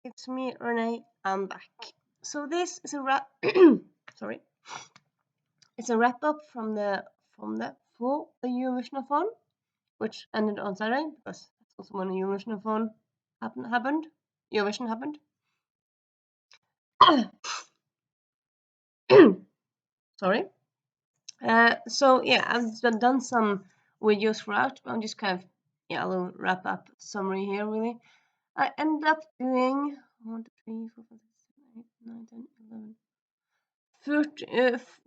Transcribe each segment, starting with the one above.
it's me, Renee. I'm back. So this is a wrap. Sorry, it's a wrap up from the full Eurovisionathon, which ended on Saturday because that's also when the Eurovisionathon happened. Eurovision happened. Sorry. So yeah, I've done some videos throughout, but I'm just kind of a little wrap up summary here. Really, I ended up doing 1, 2, 3, 4, 5, 6, 7, 8, 9, 10, 11.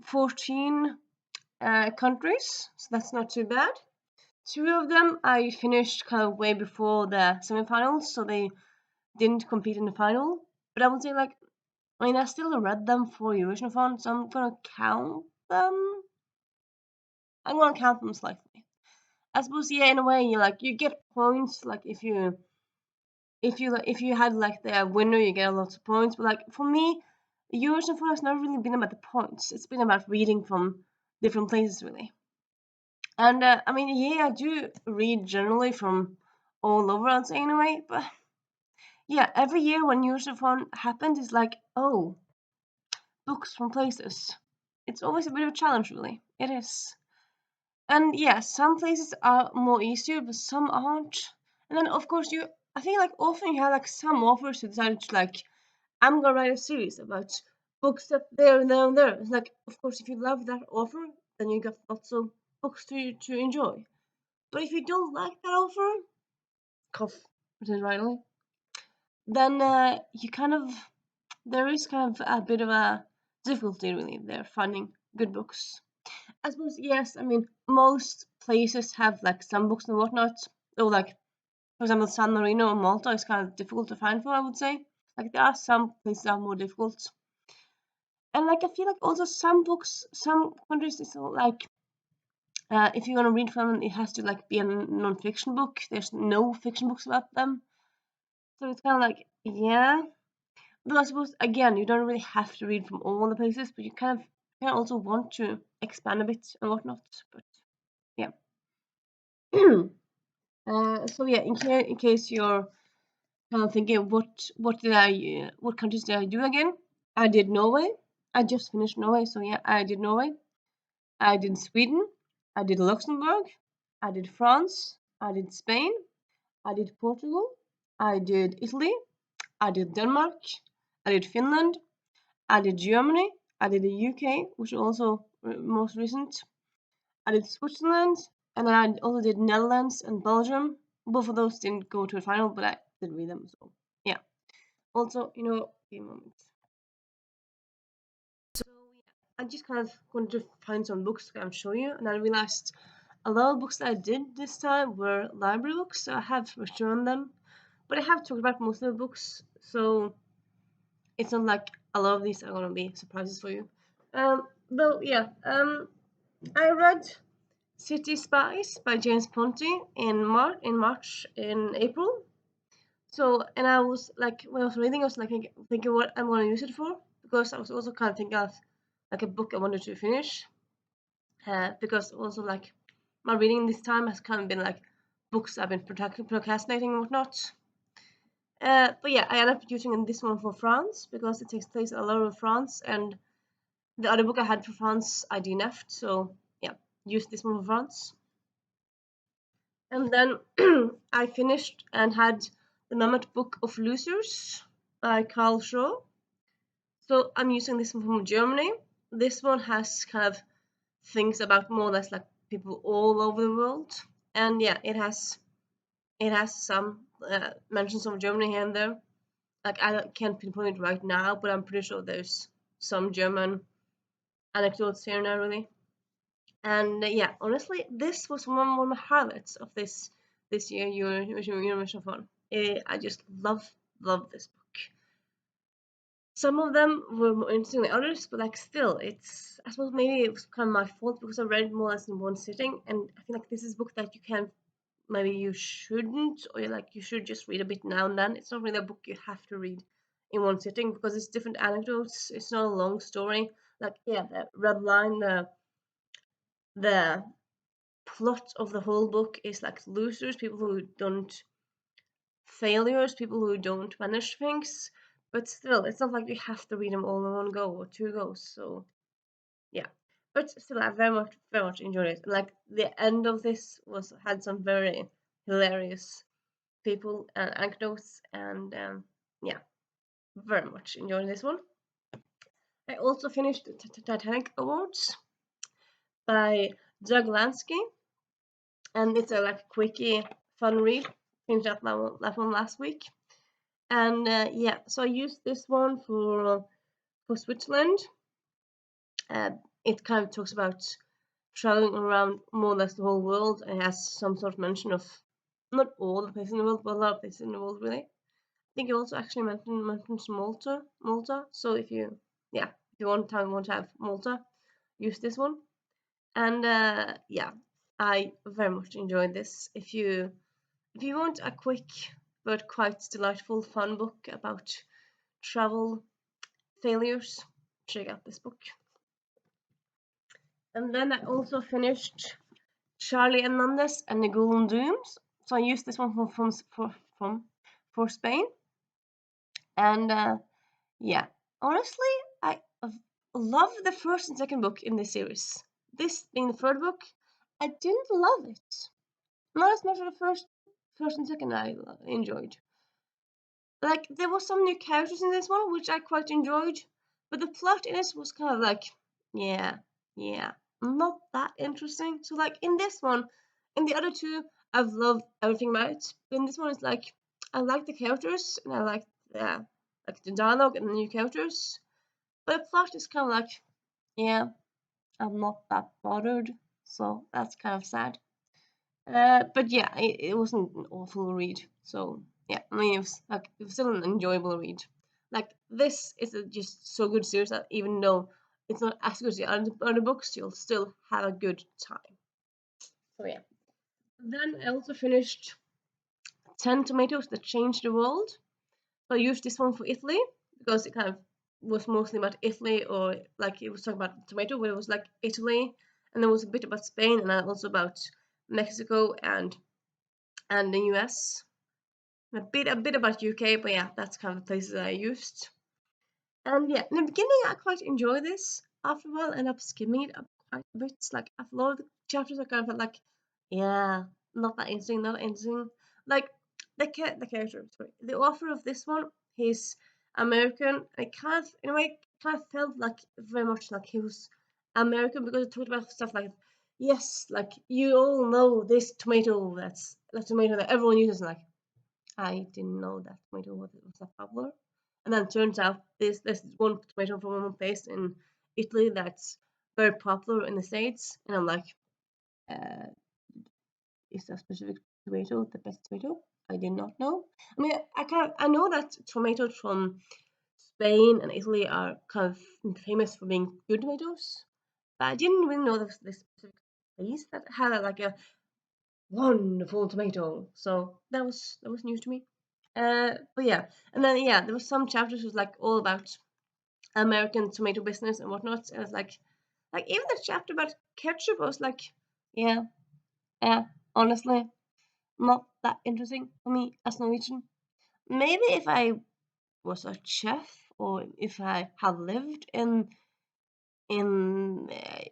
14 countries, so that's not too bad. 2 of them I finished kind of way before the semifinals, so they didn't compete in the final. But I would say, like, I mean, I still read them for Eurovisionathon, so I'm gonna count them. I'm gonna count them slightly. I suppose, yeah, in a way, you get points, like if you had like the winner, you get a lot of points. But like for me, Eurovision has never really been about the points. It's been about reading from different places, really. And I mean, yeah, I do read generally from all over, I'd say, in a way. But yeah, every year when Eurovision happened, it's like, oh, books from places. It's always a bit of a challenge, really. It is. And yeah, some places are more easier, but some aren't. And then, of course, I think like often you have like some authors who decided to like, I'm gonna write a series about books that there and there and there. It's like, of course, if you love that author, then you got lots of books to enjoy. But if you don't like that author, cough, pretend rightly, then you kind of there is kind of a bit of a difficulty really there finding good books. I suppose yes. I mean, most places have like some books and whatnot. Or like, for example, San Marino or Malta is kind of difficult to find for. I would say like there are some places that are more difficult. And like I feel like also some books, some countries is like if you want to read from them, it has to like be a non-fiction book. There's no fiction books about them, so it's kind of like yeah. But I suppose again, you don't really have to read from all the places, but you kind of also want to expand a bit and whatnot. But yeah. So yeah, in case you're kind of thinking what countries did I do again? I did Norway. I just finished Norway, so yeah, I did Norway. I did Sweden, I did Luxembourg, I did France, I did Spain, I did Portugal, I did Italy, I did Denmark, I did Finland, I did Germany, I did the UK, which is also most recent. I did Switzerland, and then I also did Netherlands and Belgium. Both of those didn't go to the final, but I did read them, so yeah. Also, a moment. So yeah, I just kind of wanted to find some books to kind of show you, and I realized a lot of books that I did this time were library books, so I have returned them. But I have talked about most of the books, so it's not like a lot of these are gonna be surprises for you. Though yeah, I read City Spies by James Ponti in April. So and I was like when I was reading, I was like thinking what I'm gonna use it for because I was also kind of thinking of like a book I wanted to finish. Because also like my reading this time has kind of been like books I've been procrastinating and whatnot. But yeah, I ended up using this one for France because it takes place a lot of France, and the other book I had for France I DNF'd, so yeah, used this one for France. And then I finished and had the Mammoth Book of Losers by Carl Shaw. So I'm using this one from Germany. This one has kind of things about more or less like people all over the world, and yeah, it has some mentions of Germany here and there. Like I can't pinpoint it right now, but I'm pretty sure there's some German anecdotes here and there really. And yeah, honestly, this was one of my highlights of this year Eurovision Fun. I just love this book. Some of them were more interesting than others, but like still, it's I suppose maybe it was kind of my fault because I read it more or less in one sitting, and I feel like this is a book that you can maybe you shouldn't, or like you should just read a bit now and then. It's not really a book you have to read in one sitting because it's different anecdotes. It's not a long story. Like yeah, the red line, the plot of the whole book is like losers, people who don't failures, people who don't manage things. But still, it's not like you have to read them all in one go or two goes. So yeah, but still, I very much enjoyed it. Like the end of this had some very hilarious people and anecdotes, and yeah, very much enjoyed this one. I also finished Titanic Awards by Doug Lansky, and it's a like quickie, fun read. Finished that one last week, and yeah, so I used this one for Switzerland. Uh, it kind of talks about traveling around more or less the whole world, and it has some sort of mention of not all the places in the world, but a lot of places in the world, really. I think it also actually mentions Malta. So if you, yeah, if you want to have Malta, use this one. And yeah, I very much enjoyed this. If you want a quick but quite delightful, fun book about travel failures, check out this book. And then I also finished Charlie Hernandez and the Golden Dooms. So I used this one for Spain. And yeah, honestly, I love the first and second book in this series. This being the third book, I didn't love it. Not as much as the first and second I enjoyed. Like there was some new characters in this one which I quite enjoyed, but the plot in this was kind of like, yeah, yeah, not that interesting. So like in this one, in the other two, I've loved everything about it. But in this one, it's like I like the characters and I like the dialogue and the new characters. But the plot is kind of like, yeah, I'm not that bothered. So that's kind of sad. But yeah, it wasn't an awful read. So yeah, I mean it was still an enjoyable read. Like this is just so good series that even though it's not as good as the other books, you'll still have a good time. So yeah. Then I also finished 10 Tomatoes That Changed the World. So I used this one for Italy because it kind of was mostly about Italy, or like it was talking about tomato, but it was like Italy, and there was a bit about Spain and also about Mexico and the US. A bit about UK, but yeah, that's kind of the places I used. And yeah, in the beginning I quite enjoy this. After a while, I end up skimming it up quite a bit. Like after a lot of the chapters, I kind of felt like, yeah, not that interesting, not that interesting. Like the character, sorry, the author of this one, he's American. I kind of, in a way, kind of felt like very much like he was American because it talked about stuff like, yes, like you all know this tomato that's the tomato that everyone uses, like I didn't know that tomato was that popular. And then it turns out this one tomato from one place in Italy that's very popular in the States. And I'm like, uh, is a specific tomato the best tomato? I did not know. I mean, I know that tomatoes from Spain and Italy are kind of famous for being good tomatoes, but I didn't really know this specific place that had like a wonderful tomato. So that was news to me. But yeah, and then yeah, there was some chapters was like all about American tomato business and whatnot, and it's like even the chapter about ketchup, I was like, yeah, yeah, honestly, not that interesting for me as Norwegian. Maybe if I was a chef or if I had lived in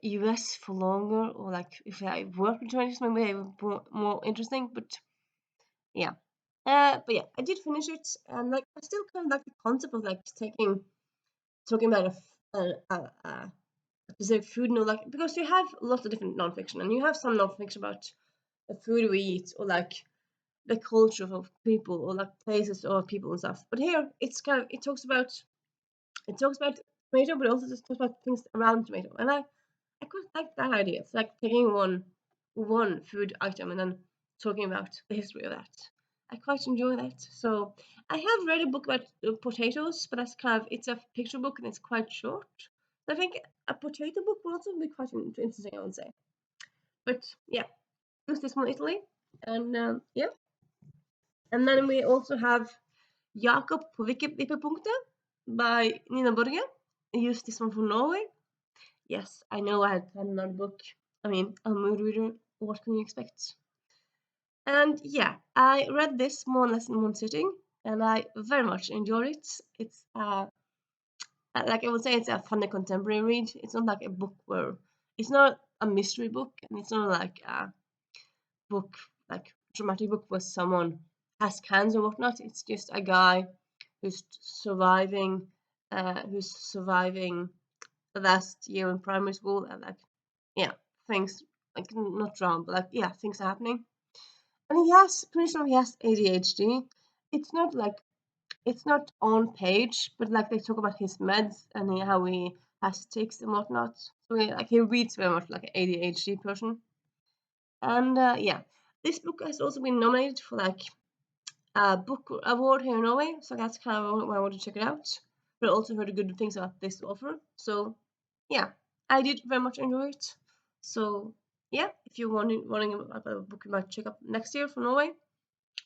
US for longer, or like if I worked with tomatoes, maybe it would be more interesting. But yeah. But yeah, I did finish it, and like I still kind of like the concept of like talking about a specific food, you know, like because you have lots of different nonfiction, and you have some nonfiction about the food we eat, or like the culture of people, or like places or people and stuff. But here, it's kind of it talks about tomato, but also just talks about things around tomato, and I quite like that idea. It's like taking one food item and then talking about the history of that. I quite enjoy that. So I have read a book about potatoes, but that's kind of it's a picture book and it's quite short. So I think a potato book would also be quite interesting, I would say. But yeah, use this one Italy, and yeah, and then we also have Jakob på Vippepunktet by Nina Borge. I used this one for Norway. Yes, I know I had planned another book. I mean, I'm a mood reader. What can you expect? And yeah, I read this more or less in one sitting, and I very much enjoyed it. It's like I would say, it's a funny contemporary read. It's not like a book where it's not a mystery book, and it's not like a book like dramatic book where someone has cancer or whatnot. It's just a guy who's surviving the last year in primary school, and like yeah, things like not drama, but like yeah, things are happening. And he has pretty sure he has ADHD. It's not like it's not on page, but like they talk about his meds and how he has tics and whatnot. So he reads very much like an ADHD person. And yeah, this book has also been nominated for like a book award here in Norway, so that's kind of why I want to check it out. But I also heard good things about this author, so yeah, I did very much enjoy it. So yeah, if you're wanting about a book you might check up next year from Norway,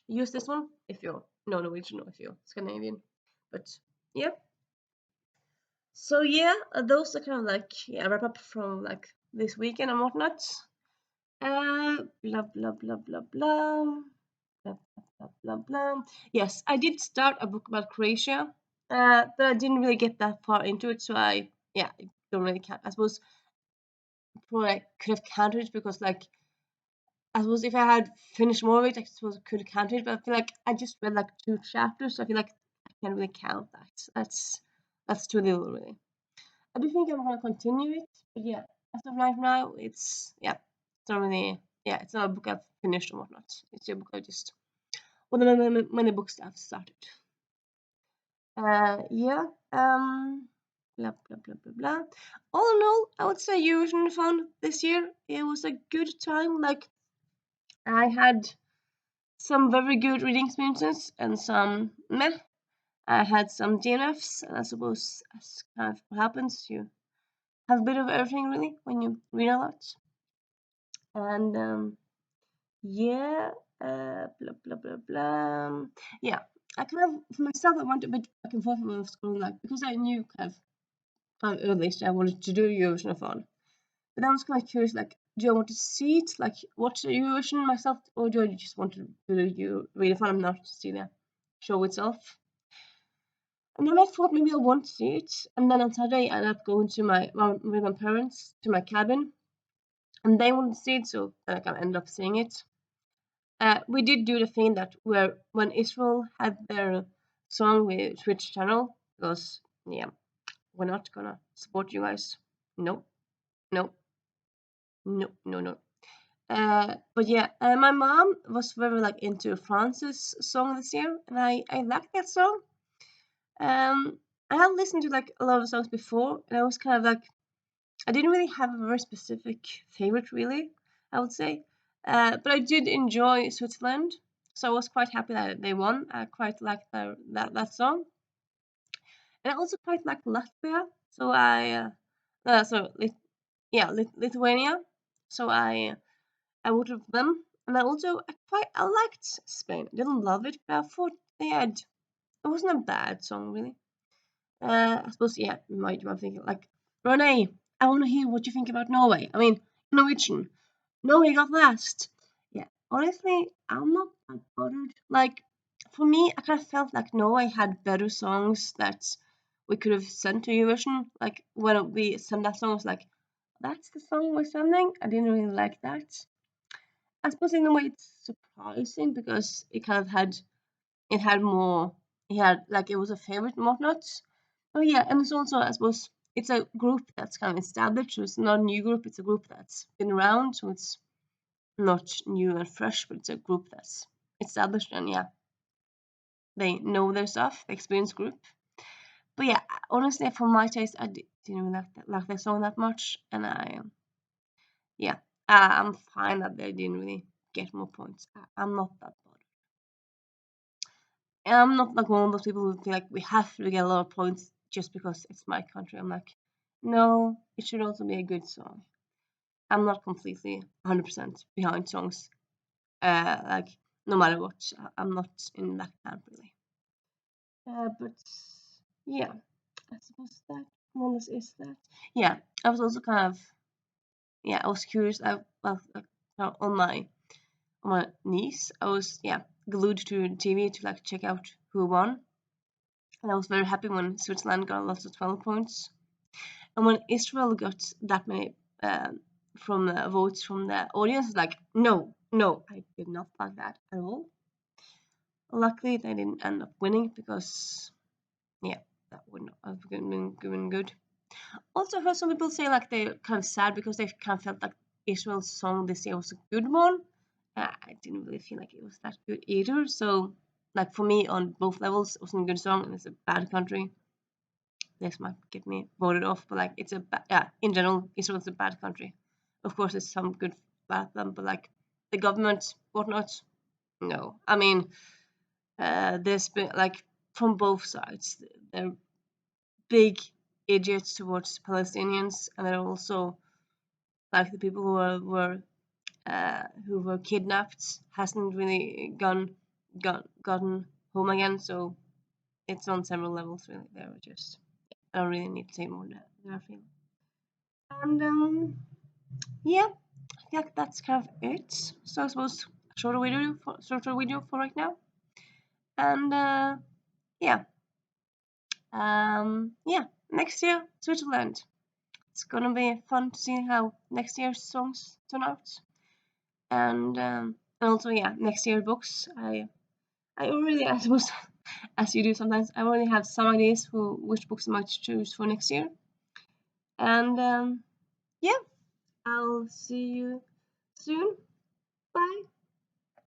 use this one if you're no Norwegian or if you're Scandinavian. But yeah, so yeah, those are kind of like yeah wrap up from like this weekend and whatnot. Blah blah blah blah blah. Blah, blah, blah, blah. Yes, I did start a book about Croatia, but I didn't really get that far into it, so I don't really count. I suppose probably I could have counted it because, like, I suppose if I had finished more of it, I suppose I could have counted it, but I feel like I just read like 2 chapters, so I feel like I can't really count that. That's too little, really. I do think I'm gonna continue it, but yeah, as of right now, it's not really, it's not a book I've finished or whatnot. It's a book I just one of the many books I've started. Yeah. Blah blah blah blah blah. All in all, I would say Eurovision this year. It was a good time. Like I had some very good reading experiences and some meh. I had some DNFs, and I suppose that's kind of what happens. You have a bit of everything really when you read a lot. And yeah, blah blah blah blah. Yeah, I kind of for myself I went a bit back and forth with school, like because I knew kind of early I wanted to do Eurovisionathon, but I was kind of curious, like, do I want to see it, like watch the Eurovision myself, or do I just want to do the Eurovision and not see the show itself? And then I thought maybe I want to see it, and then on Saturday I ended up going to with my parents to my cabin, and they wanted to see it, so I kind of ended up seeing it. We did do the thing that where when Israel had their song with Twitch channel, because yeah, we're not gonna support you guys. No, no, no, no, no. But yeah, my mom was very like into France's song this year, and I liked that song. I had listened to like a lot of songs before, and I was kind of like I didn't really have a very specific favorite, really, I would say. But I did enjoy Switzerland, so I was quite happy that they won. I quite liked that song, and I also quite liked Latvia. So Lithuania. So I voted for them, and I liked Spain. I didn't love it, but I thought it wasn't a bad song really. I suppose yeah, you might think like Renee, I want to hear what you think about Norway. I mean Norwegian. Norway got last. Yeah, honestly, I'm not that bothered. Like for me, I kind of felt like Norway had better songs that we could have sent to Eurovision. Like when we sent that song, I was like, that's the song we're sending. I didn't really like that. I suppose in a way it's surprising because it had more it had like it was a favorite and whatnot. Oh yeah, and it's also I suppose it's a group that's kind of established, so it's not a new group, it's a group that's been around, so it's not new and fresh, but it's a group that's established and yeah, they know their stuff, the experienced group. But yeah, honestly for my taste didn't really like that song that much, and yeah, I'm fine that they didn't really get more points. I'm not that bothered. And I'm not like one of those people who feel like we have to get a lot of points just because it's my country. I'm like, no, it should also be a good song. I'm not completely 100% behind songs. Like no matter what, I'm not in that camp really. But yeah, I suppose that more or less is that. Yeah, I was also kind of I was curious. Well, like, on my on my knees. I was glued to the TV to like check out who won. And I was very happy when Switzerland got lots of 12 points. And when Israel got that many from votes from the audience, like, no, I did not like that at all. Luckily, they didn't end up winning because, that would not have been good. Also, heard some people say like they're kind of sad because they kind of felt like Israel's song this year was a good one. I didn't really feel like it was that good either. So, like for me, on both levels, it wasn't a good song and it's a bad country. This might get me voted off, but like it's in general, Israel's a bad country. Of course, there's some good about them, but like the government, whatnot, no. I mean, there's been like from both sides, they're big idiots towards Palestinians, and they're also like the people who were kidnapped hasn't really gotten home again. So it's on several levels really. They're just I don't really need to say more than I feel. And yeah, that's kind of it. So I suppose shorter video for right now. And yeah, next year Switzerland. It's gonna be fun to see how next year's songs turn out. And also next year books. I already, I suppose, as you do sometimes, I already have some ideas for which books I might choose for next year. And yeah, I'll see you soon. Bye.